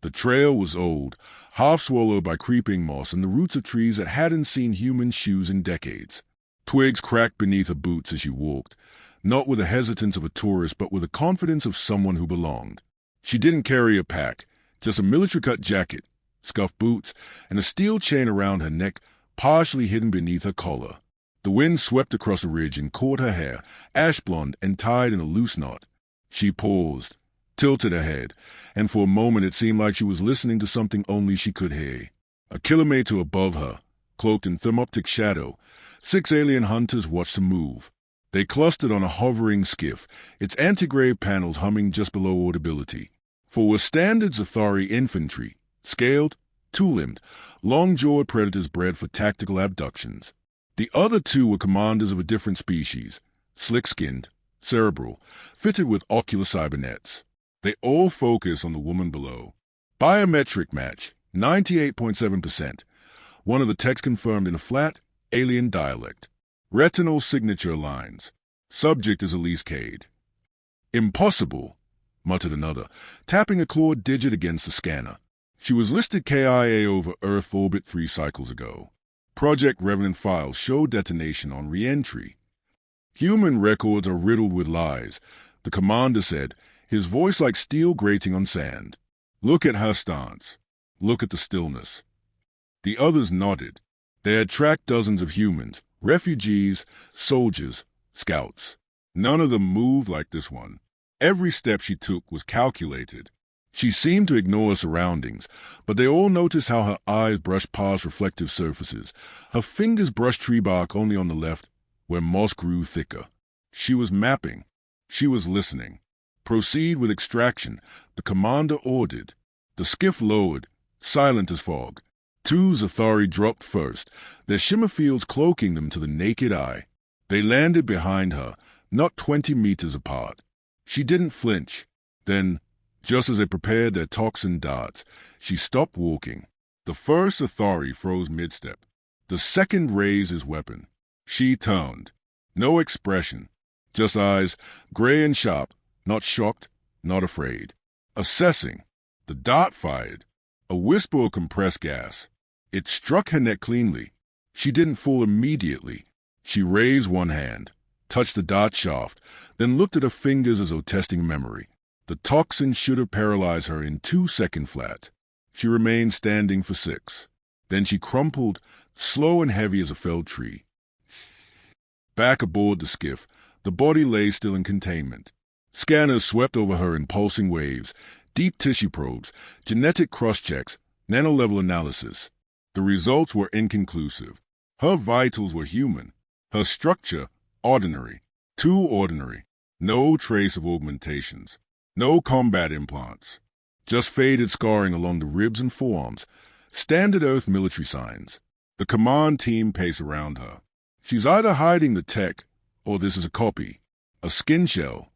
The trail was old, half swallowed by creeping moss and the roots of trees that hadn't seen human shoes in decades. Twigs cracked beneath her boots as she walked, not with the hesitance of a tourist but with the confidence of someone who belonged. She didn't carry a pack, just a military-cut jacket, scuffed boots, and a steel chain around her neck, partially hidden beneath her collar. The wind swept across the ridge and caught her hair, ash blonde and tied in a loose knot. She paused, tilted her head, and for a moment it seemed like she was listening to something only she could hear. A kilometer above her, cloaked in thermoptic shadow, 6 alien hunters watched her move. They clustered on a hovering skiff, its anti-grav panels humming just below audibility. For were standard Zathari infantry, scaled, two-limbed, long-jawed predators bred for tactical abductions. The other two were commanders of a different species, slick-skinned, cerebral, fitted with ocular cybernets. They all focus on the woman below. Biometric match, 98.7%. One of the texts confirmed in a flat, alien dialect. Retinal signature lines. Subject is Elise Cade. Impossible, muttered another, tapping a clawed digit against the scanner. She was listed KIA over Earth orbit 3 cycles ago. Project Revenant files show detonation on re-entry. Human records are riddled with lies, the commander said, his voice like steel grating on sand. Look at her stance. Look at the stillness. The others nodded. They had tracked dozens of humans, refugees, soldiers, scouts. None of them moved like this one. Every step she took was calculated. She seemed to ignore her surroundings, but they all noticed how her eyes brushed past reflective surfaces. Her fingers brushed tree bark only on the left, where moss grew thicker. She was mapping. She was listening. Proceed with extraction, the commander ordered. The skiff lowered, silent as fog. 2 Zathari dropped first, their shimmer fields cloaking them to the naked eye. They landed behind her, not 20 meters apart. She didn't flinch. Then, just as they prepared their toxin darts, she stopped walking. The first Zathari froze mid-step. The second raised his weapon. She turned. No expression. Just eyes, gray and sharp, not shocked, not afraid. Assessing. The dart fired. A whisper of compressed gas. It struck her neck cleanly. She didn't fall immediately. She raised one hand, touched the dart shaft, then looked at her fingers as though testing memory. The toxin should have paralyzed her in 2 seconds flat. She remained standing for 6. Then she crumpled, slow and heavy as a felled tree. Back aboard the skiff, the body lay still in containment. Scanners swept over her in pulsing waves, deep tissue probes, genetic cross-checks, nano-level analysis. The results were inconclusive. Her vitals were human. Her structure, ordinary. Too ordinary. No trace of augmentations. No combat implants. Just faded scarring along the ribs and forearms. Standard Earth military signs. The command team pace around her. She's either hiding the tech, or this is a copy. A skin shell.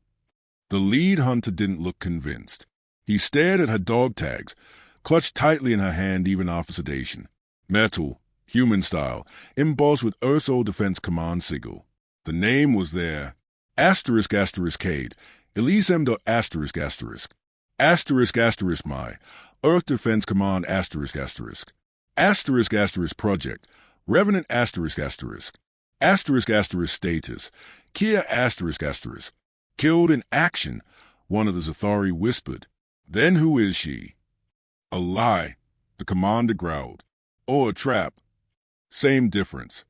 The lead hunter didn't look convinced. He stared at her dog tags, clutched tightly in her hand even after sedation. Metal, human style, embossed with Earth's old defense command sigil. The name was there. Asterisk asterisk Cade. Elise M. Asterisk asterisk. Asterisk asterisk my. Earth Defense Command asterisk asterisk. Asterisk asterisk project. Revenant asterisk asterisk. Asterisk asterisk status. Kia asterisk asterisk. Killed in action, one of the Zathari whispered. Then who is she? A lie, the commander growled. Or a trap. Same difference.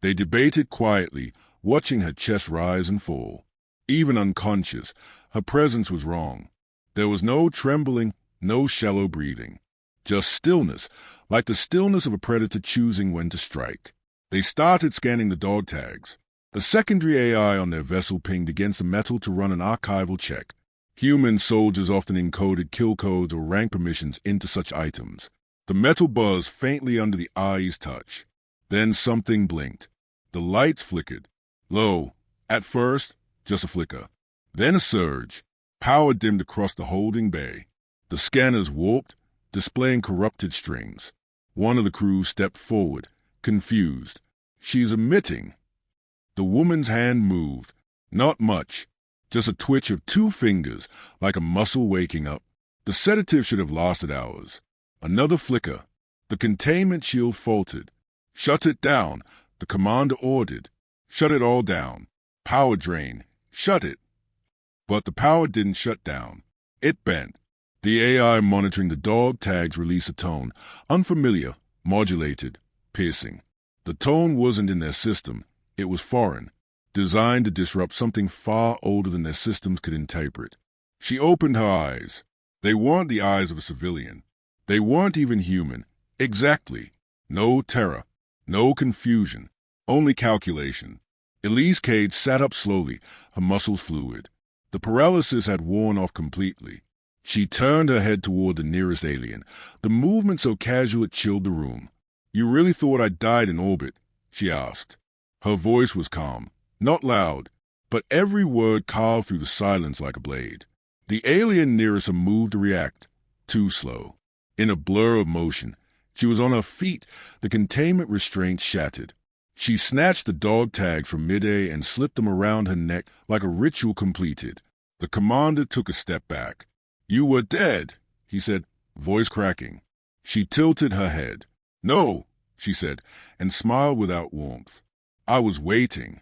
They debated quietly, watching her chest rise and fall. Even unconscious, her presence was wrong. There was no trembling, no shallow breathing. Just stillness, like the stillness of a predator choosing when to strike. They started scanning the dog tags. A secondary AI on their vessel pinged against the metal to run an archival check. Human soldiers often encoded kill codes or rank permissions into such items. The metal buzzed faintly under the eye's touch. Then something blinked. The lights flickered. Low. At first, just a flicker. Then a surge. Power dimmed across the holding bay. The scanners warped, displaying corrupted strings. One of the crew stepped forward, confused. She's emitting. The woman's hand moved. Not much. Just a twitch of 2 fingers, like a muscle waking up. The sedative should have lasted hours. Another flicker. The containment shield faltered. Shut it down, the commander ordered. Shut it all down. Power drain. Shut it. But the power didn't shut down. It bent. The AI monitoring the dog tags released a tone, unfamiliar, modulated, piercing. The tone wasn't in their system. It was foreign, designed to disrupt something far older than their systems could interpret. She opened her eyes. They weren't the eyes of a civilian. They weren't even human. Exactly. No terror. No confusion. Only calculation. Elise Cade sat up slowly, her muscles fluid. The paralysis had worn off completely. She turned her head toward the nearest alien, the movement so casual it chilled the room. "You really thought I died in orbit?" she asked. Her voice was calm, not loud, but every word carved through the silence like a blade. The alien nearest her moved to react, too slow. In a blur of motion, she was on her feet, the containment restraint shattered. She snatched the dog tags from midair and slipped them around her neck like a ritual completed. The commander took a step back. "You were dead," he said, voice cracking. She tilted her head. "No," she said, and smiled without warmth. "I was waiting."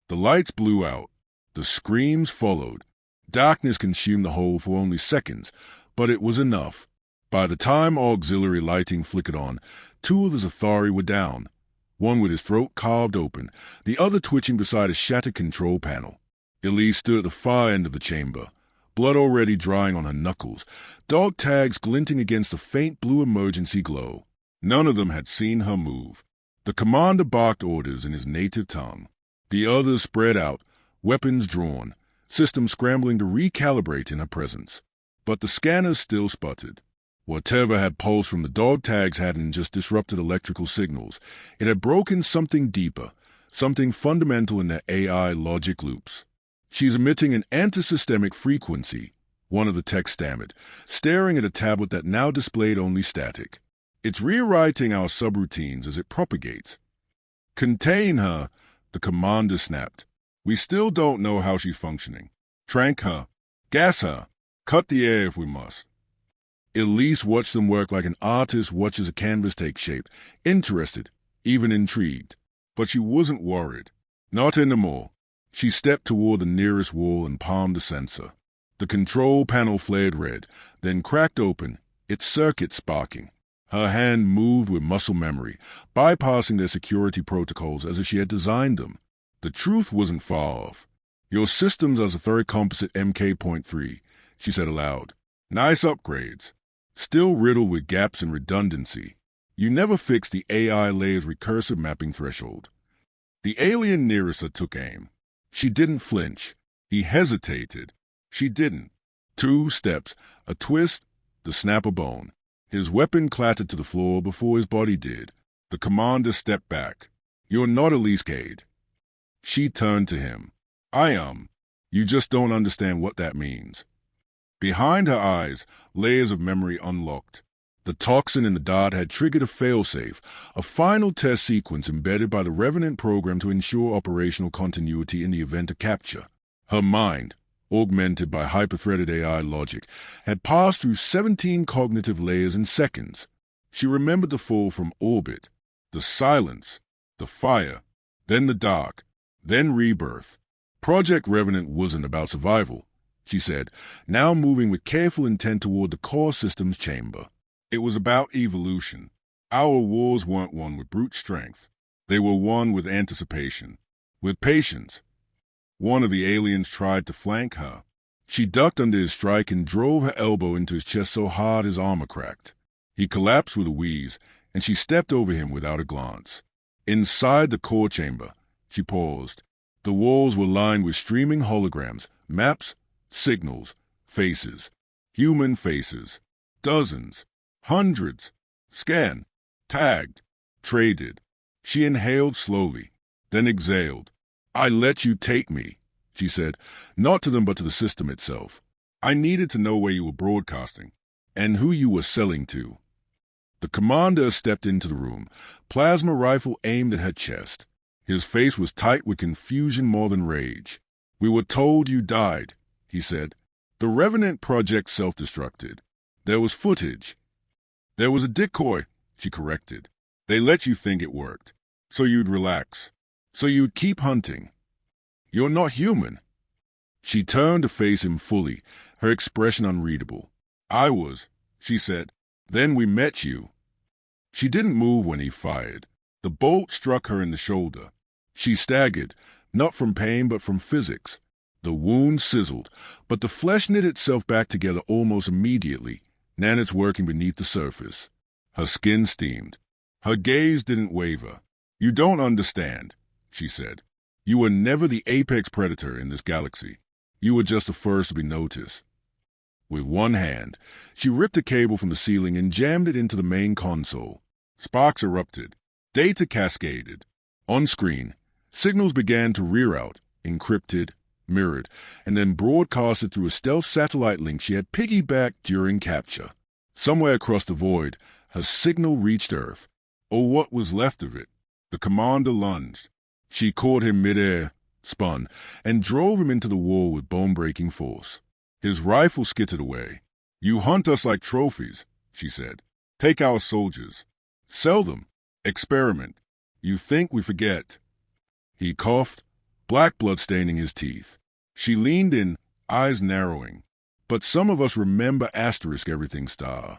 The lights blew out. The screams followed. Darkness consumed the whole for only seconds, but it was enough. By the time auxiliary lighting flickered on, two of the Zathari were down, one with his throat carved open, the other twitching beside a shattered control panel. Elise stood at the far end of the chamber, blood already drying on her knuckles, dog tags glinting against a faint blue emergency glow. None of them had seen her move. The commander barked orders in his native tongue. The others spread out, weapons drawn, systems scrambling to recalibrate in her presence. But the scanners still sputtered. Whatever had pulsed from the dog tags hadn't just disrupted electrical signals. It had broken something deeper, something fundamental in their AI logic loops. "She's emitting an anti-systemic frequency," one of the techs stammered, staring at a tablet that now displayed only static. "It's rewriting our subroutines as it propagates." "Contain her," the commander snapped. "We still don't know how she's functioning. Trank her. Gas her. Cut the air if we must." Elise watched them work like an artist watches a canvas take shape, interested, even intrigued. But she wasn't worried. Not anymore. She stepped toward the nearest wall and palmed the sensor. The control panel flared red, then cracked open, its circuit sparking. Her hand moved with muscle memory, bypassing their security protocols as if she had designed them. The truth wasn't far off. "Your systems are Zathari Composite MK.3, she said aloud. "Nice upgrades. Still riddled with gaps and redundancy. You never fixed the AI layer's recursive mapping threshold." The alien nearest her took aim. She didn't flinch. He hesitated. She didn't. 2 steps, a twist, the snap of bone. His weapon clattered to the floor before his body did. The commander stepped back. "You're not Elise Cade." She turned to him. "I am. You just don't understand what that means." Behind her eyes, layers of memory unlocked. The toxin in the dot had triggered a failsafe, a final test sequence embedded by the Revenant program to ensure operational continuity in the event of capture. Her mind, augmented by hyper-threaded AI logic, had passed through 17 cognitive layers in seconds. She remembered the fall from orbit, the silence, the fire, then the dark, then rebirth. Project Revenant wasn't about survival, she said, now moving with careful intent toward the core systems chamber. It was about evolution. Our wars weren't won with brute strength. They were won with anticipation, with patience. One of the aliens tried to flank her. She ducked under his strike and drove her elbow into his chest so hard his armor cracked. He collapsed with a wheeze, and she stepped over him without a glance. Inside the core chamber, she paused. The walls were lined with streaming holograms, maps, signals, faces, human faces, dozens, hundreds, scanned, tagged, traded. She inhaled slowly, then exhaled. "I let you take me," she said, not to them but to the system itself. "I needed to know where you were broadcasting, and who you were selling to." The commander stepped into the room, plasma rifle aimed at her chest. His face was tight with confusion more than rage. "We were told you died," he said. "The Revenant project self-destructed. There was footage. There was a decoy, she corrected. They let you think it worked. So you'd relax. So you'd keep hunting. You're not human. She turned to face him fully, her expression unreadable. I was, she said. Then we met you. She didn't move when he fired. The bolt struck her in the shoulder. She staggered, not from pain but from physics. The wound sizzled, but the flesh knit itself back together almost immediately, nanits working beneath the surface. Her skin steamed. Her gaze didn't waver. You don't understand, she said. You were never the apex predator in this galaxy. You were just the first to be noticed. With one hand, she ripped a cable from the ceiling and jammed it into the main console. Sparks erupted. Data cascaded. On screen, signals began to rear out, encrypted, mirrored, and then broadcasted through a stealth satellite link she had piggybacked during capture. Somewhere across the void, her signal reached Earth, or what was left of it. The commander lunged. She caught him midair, spun, and drove him into the wall with bone-breaking force. His rifle skittered away. You hunt us like trophies, she said. Take our soldiers. Sell them. Experiment. You think we forget. He coughed, black blood staining his teeth. She leaned in, eyes narrowing. But some of us remember asterisk everything star.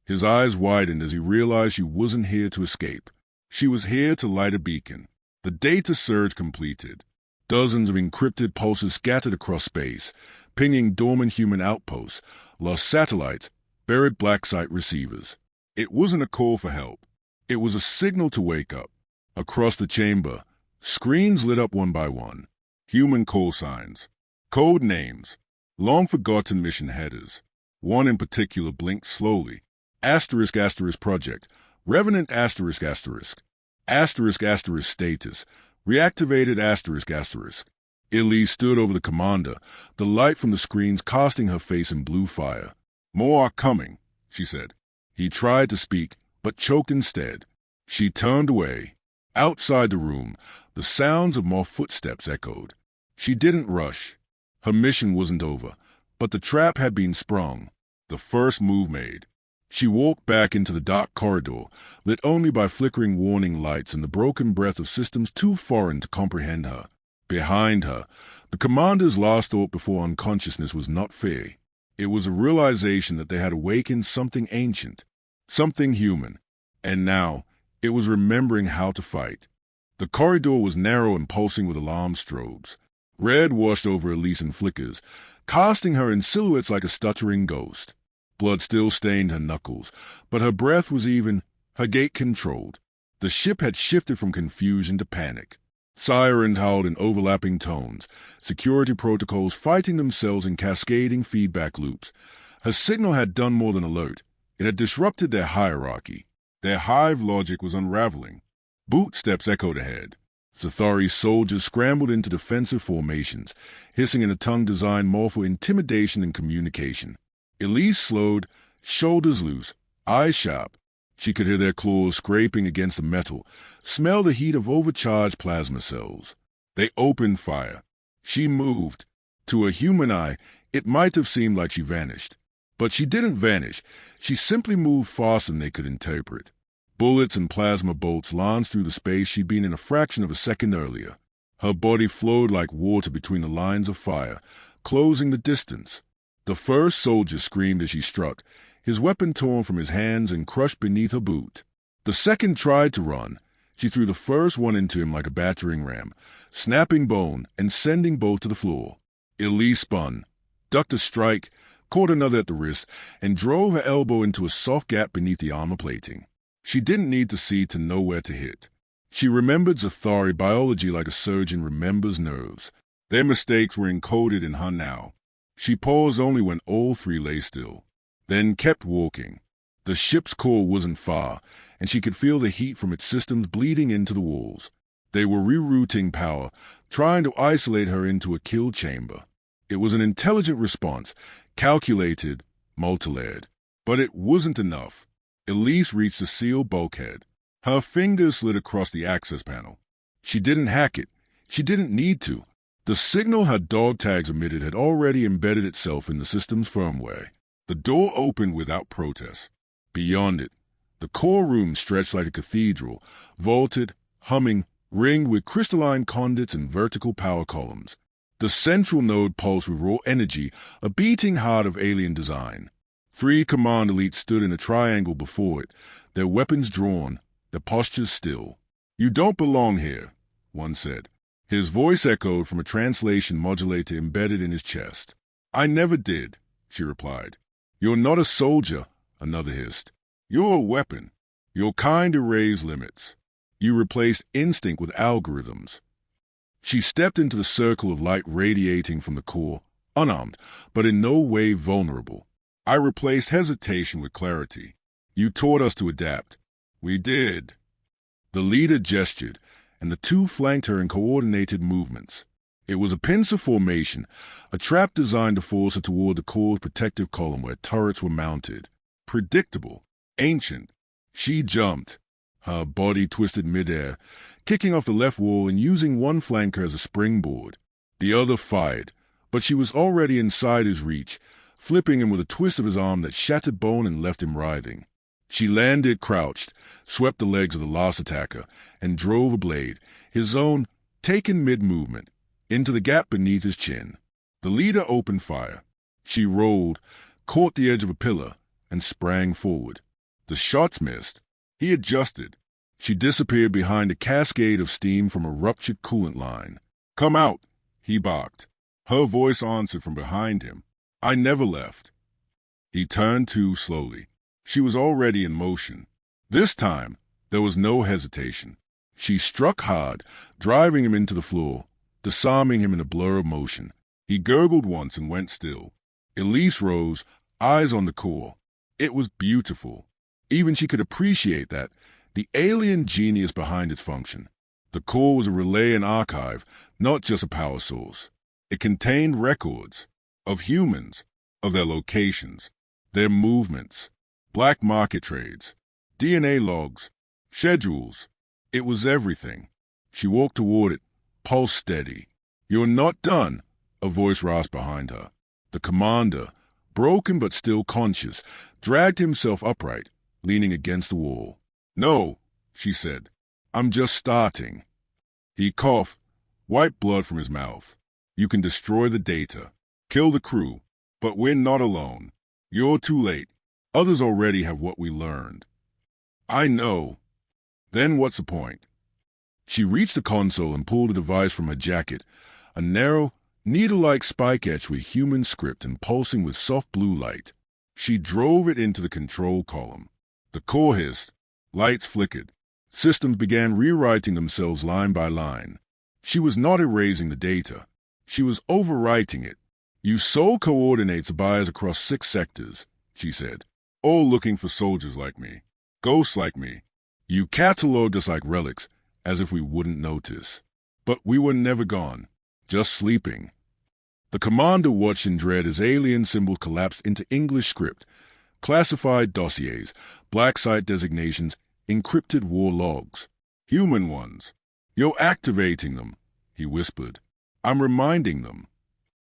His eyes widened as he realized she wasn't here to escape. She was here to light a beacon. The data surge completed. Dozens of encrypted pulses scattered across space, pinging dormant human outposts, lost satellites, buried black site receivers. It wasn't a call for help. It was a signal to wake up. Across the chamber, screens lit up one by one. Human call signs, code names, long-forgotten mission headers. One in particular blinked slowly. Asterisk asterisk project, Revenant asterisk asterisk, asterisk asterisk status, reactivated asterisk asterisk. Elise stood over the commander, the light from the screens casting her face in blue fire. More are coming, she said. He tried to speak, but choked instead. She turned away. Outside the room, the sounds of more footsteps echoed. She didn't rush. Her mission wasn't over, but the trap had been sprung. The first move made. She walked back into the dark corridor, lit only by flickering warning lights and the broken breath of systems too foreign to comprehend her. Behind her, the commander's last thought before unconsciousness was not fear. It was a realization that they had awakened something ancient, something human, and now it was remembering how to fight. The corridor was narrow and pulsing with alarm strobes. Red washed over Elise in flickers, casting her in silhouettes like a stuttering ghost. Blood still stained her knuckles, but her breath was even, her gait controlled. The ship had shifted from confusion to panic. Sirens howled in overlapping tones, security protocols fighting themselves in cascading feedback loops. Her signal had done more than alert. It had disrupted their hierarchy. Their hive logic was unraveling. Boot steps echoed ahead. Zathari's soldiers scrambled into defensive formations, hissing in a tongue designed more for intimidation than communication. Elise slowed, shoulders loose, eyes sharp. She could hear their claws scraping against the metal, smell the heat of overcharged plasma cells. They opened fire. She moved. To a human eye, it might have seemed like she vanished. But she didn't vanish. She simply moved faster than they could interpret. Bullets and plasma bolts lanced through the space she'd been in a fraction of a second earlier. Her body flowed like water between the lines of fire, closing the distance. The first soldier screamed as she struck, his weapon torn from his hands and crushed beneath her boot. The second tried to run. She threw the first one into him like a battering ram, snapping bone and sending both to the floor. Elise spun, ducked a strike, caught another at the wrist, and drove her elbow into a soft gap beneath the armor plating. She didn't need to see to know where to hit. She remembered Zathari biology like a surgeon remembers nerves. Their mistakes were encoded in her now. She paused only when all three lay still, then kept walking. The ship's core wasn't far, and she could feel the heat from its systems bleeding into the walls. They were rerouting power, trying to isolate her into a kill chamber. It was an intelligent response, calculated, multi-layered. But it wasn't enough. Elise reached the sealed bulkhead. Her fingers slid across the access panel. She didn't hack it. She didn't need to. The signal her dog tags emitted had already embedded itself in the system's firmware. The door opened without protest. Beyond it, the core room stretched like a cathedral, vaulted, humming, ringed with crystalline conduits and vertical power columns. The central node pulsed with raw energy, a beating heart of alien design. 3 command elites stood in a triangle before it, their weapons drawn, their postures still. "You don't belong here," one said. His voice echoed from a translation modulator embedded in his chest. "I never did," she replied. "You're not a soldier," another hissed. "You're a weapon. Your kind erased limits. You replaced instinct with algorithms." She stepped into the circle of light radiating from the core, unarmed, but in no way vulnerable. "I replaced hesitation with clarity. You taught us to adapt." "We did." The leader gestured, and the 2 flanked her in coordinated movements. It was a pincer formation, a trap designed to force her toward the core's protective column where turrets were mounted. Predictable, ancient. She jumped, her body twisted midair, kicking off the left wall and using one flanker as a springboard. The other fired, but she was already inside his reach, flipping him with a twist of his arm that shattered bone and left him writhing. She landed crouched, swept the legs of the last attacker, and drove a blade, his own, taken mid-movement, into the gap beneath his chin. The leader opened fire. She rolled, caught the edge of a pillar, and sprang forward. The shots missed. He adjusted. She disappeared behind a cascade of steam from a ruptured coolant line. "Come out," he barked. Her voice answered from behind him. "I never left." He turned to slowly. She was already in motion. This time, there was no hesitation. She struck hard, driving him into the floor, disarming him in a blur of motion. He gurgled once and went still. Elise rose, eyes on the core. It was beautiful. Even she could appreciate that, the alien genius behind its function. The core was a relay and archive, not just a power source. It contained records of humans, of their locations, their movements, black market trades, DNA logs, schedules. It was everything. She walked toward it, pulse steady. "You're not done," a voice rasped behind her. The commander, broken but still conscious, dragged himself upright, leaning against the wall. "No," she said. "I'm just starting." He coughed, wiped blood from his mouth. "You can destroy the data, kill the crew, but we're not alone. You're too late. Others already have what we learned." "I know." "Then what's the point?" She reached the console and pulled a device from her jacket, a narrow, needle-like spike etched with human script and pulsing with soft blue light. She drove it into the control column. The core hissed. Lights flickered. Systems began rewriting themselves line by line. She was not erasing the data. She was overwriting it. "You sold coordinates to buyers across 6 sectors," she said, "all looking for soldiers like me, ghosts like me. You cataloged us like relics, as if we wouldn't notice. But we were never gone, just sleeping." The commander watched in dread as alien symbols collapsed into English script, classified dossiers, black site designations, encrypted war logs. "Human ones. You're activating them," he whispered. "I'm reminding them."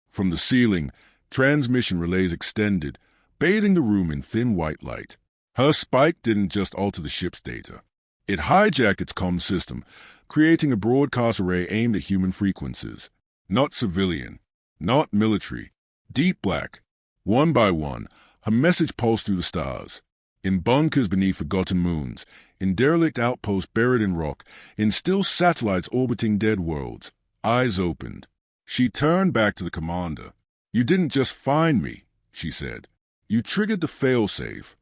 From the ceiling, transmission relays extended, bathing the room in thin white light. Her spike didn't just alter the ship's data. It hijacked its comm system, creating a broadcast array aimed at human frequencies. Not civilian, not military, deep black. One by one, her message pulsed through the stars. In bunkers beneath forgotten moons, in derelict outposts buried in rock, in still satellites orbiting dead worlds, eyes opened. She turned back to the commander. "You didn't just find me," she said. "You triggered the failsafe."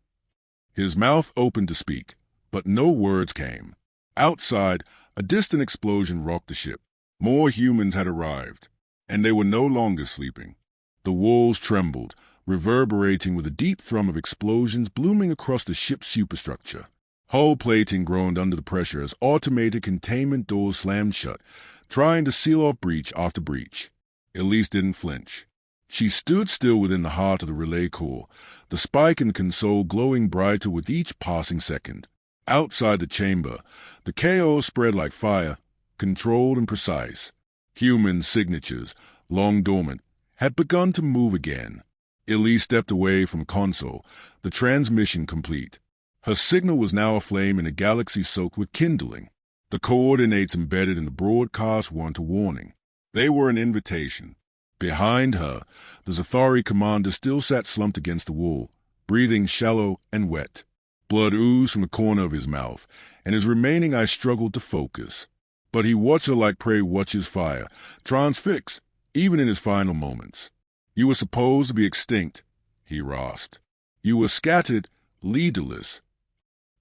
His mouth opened to speak, but no words came. Outside, a distant explosion rocked the ship. More humans had arrived, and they were no longer sleeping. The walls trembled, reverberating with a deep thrum of explosions blooming across the ship's superstructure. Hull plating groaned under the pressure as automated containment doors slammed shut, trying to seal off breach after breach. Elise didn't flinch. She stood still within the heart of the relay core, the spike in the console glowing brighter with each passing second. Outside the chamber, the chaos spread like fire, controlled and precise. Human signatures, long dormant, had begun to move again. Elise stepped away from the console, the transmission complete. Her signal was now aflame in a galaxy soaked with kindling. The coordinates embedded in the broadcast weren't a warning. They were an invitation. Behind her, the Zathari commander still sat slumped against the wall, breathing shallow and wet. Blood oozed from the corner of his mouth, and his remaining eye struggled to focus. But he watched her like prey watches fire, transfixed, even in his final moments. "You were supposed to be extinct," he rasped. "You were scattered, leaderless."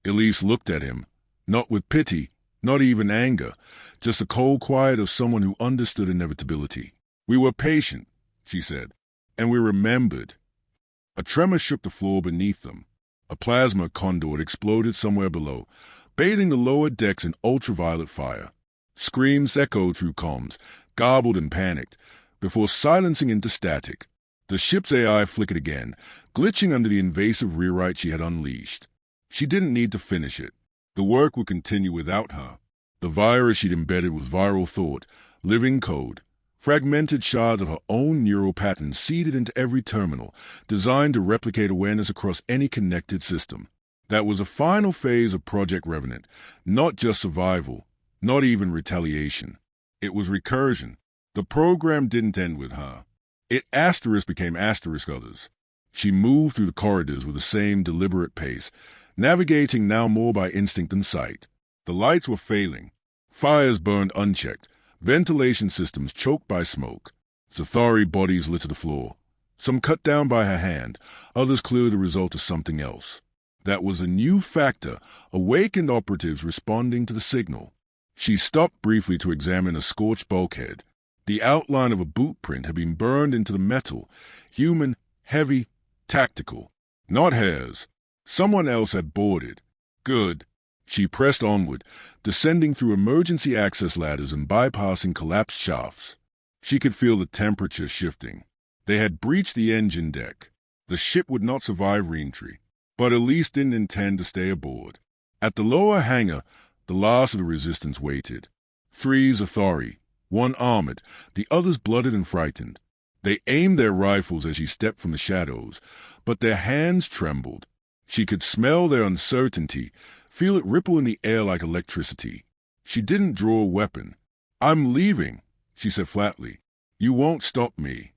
Elise looked at him, not with pity, not even anger, just the cold quiet of someone who understood inevitability. "We were patient," she said, "and we remembered." A tremor shook the floor beneath them. A plasma conduit exploded somewhere below, bathing the lower decks in ultraviolet fire. Screams echoed through comms, garbled and panicked, before silencing into static. The ship's AI flickered again, glitching under the invasive rewrite she had unleashed. She didn't need to finish it. The work would continue without her. The virus she'd embedded was viral thought, living code, fragmented shards of her own neural patterns seeded into every terminal, designed to replicate awareness across any connected system. That was a final phase of Project Revenant, not just survival, not even retaliation. It was recursion. The program didn't end with her. It asterisk became asterisk others. She moved through the corridors with the same deliberate pace, navigating now more by instinct than sight. The lights were failing. Fires burned unchecked, ventilation systems choked by smoke. Zathari bodies littered the floor. Some cut down by her hand, others clearly the result of something else. That was a new factor, awakened operatives responding to the signal. She stopped briefly to examine a scorched bulkhead. The outline of a boot print had been burned into the metal, human, heavy, tactical. Not hers. Someone else had boarded. Good. She pressed onward, descending through emergency access ladders and bypassing collapsed shafts. She could feel the temperature shifting. They had breached the engine deck. The ship would not survive reentry, but Elise didn't intend to stay aboard. At the lower hangar, the last of the resistance waited. 3 Zathari, 1 armored, the others blooded and frightened. They aimed their rifles as she stepped from the shadows, but their hands trembled. She could smell their uncertainty, feel it ripple in the air like electricity. She didn't draw a weapon. "I'm leaving," she said flatly. "You won't stop me."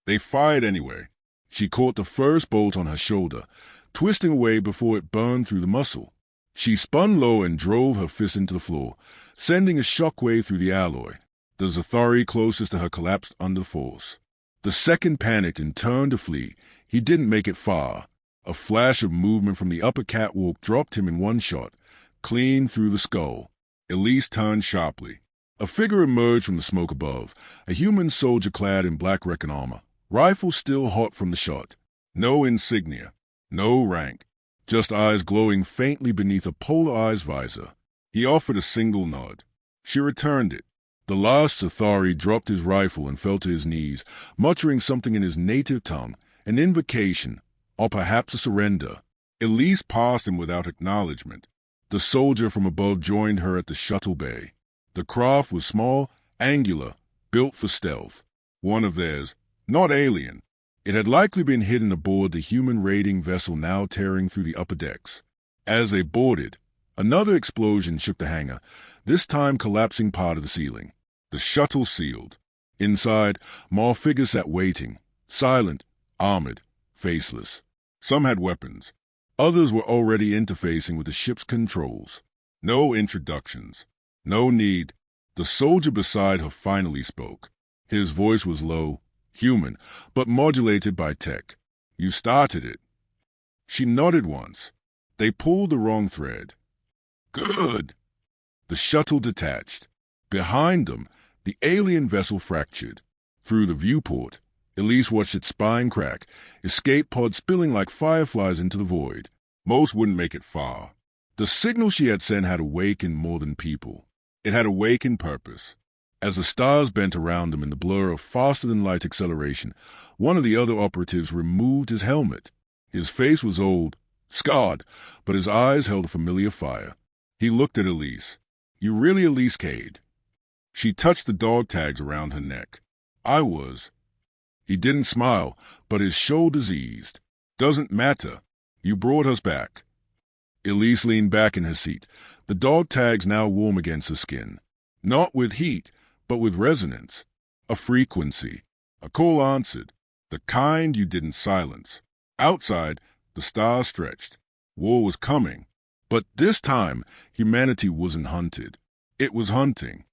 They fired anyway. She caught the first bolt on her shoulder, twisting away before it burned through the muscle. She spun low and drove her fist into the floor, sending a shockwave through the alloy. The Zathari closest to her collapsed under the force. The second panicked and turned to flee. He didn't make it far. A flash of movement from the upper catwalk dropped him in one shot, clean through the skull. Elise turned sharply. A figure emerged from the smoke above, a human soldier clad in black Recon armor, rifle still hot from the shot. No insignia, no rank, just eyes glowing faintly beneath a polarized visor. He offered a single nod. She returned it. The last Zathari dropped his rifle and fell to his knees, muttering something in his native tongue, an invocation, or perhaps a surrender. Elise passed him without acknowledgement. The soldier from above joined her at the shuttle bay. The craft was small, angular, built for stealth. One of theirs, not alien. It had likely been hidden aboard the human raiding vessel now tearing through the upper decks. As they boarded, another explosion shook the hangar, this time collapsing part of the ceiling. The shuttle sealed. Inside, more figures sat waiting, silent, armored, faceless. Some had weapons. Others were already interfacing with the ship's controls. No introductions. No need. The soldier beside her finally spoke. His voice was low, human, but modulated by tech. "You started it." She nodded once. They pulled the wrong thread. "Good." The shuttle detached. Behind them, the alien vessel fractured. Through the viewport, Elise watched its spine crack, escape pods spilling like fireflies into the void. Most wouldn't make it far. The signal she had sent had awakened more than people. It had awakened purpose. As the stars bent around them in the blur of faster-than-light acceleration, one of the other operatives removed his helmet. His face was old, scarred, but his eyes held a familiar fire. He looked at Elise. "You really Elise Cade?" She touched the dog tags around her neck. "I was." He didn't smile, but his shoulders eased. Doesn't matter. You brought us back. Elise leaned back in her seat, the dog tags now warm against her skin. Not with heat, but with resonance. A frequency. A call answered. The kind you didn't silence. Outside, the stars stretched. War was coming. But this time, humanity wasn't hunted. It was hunting.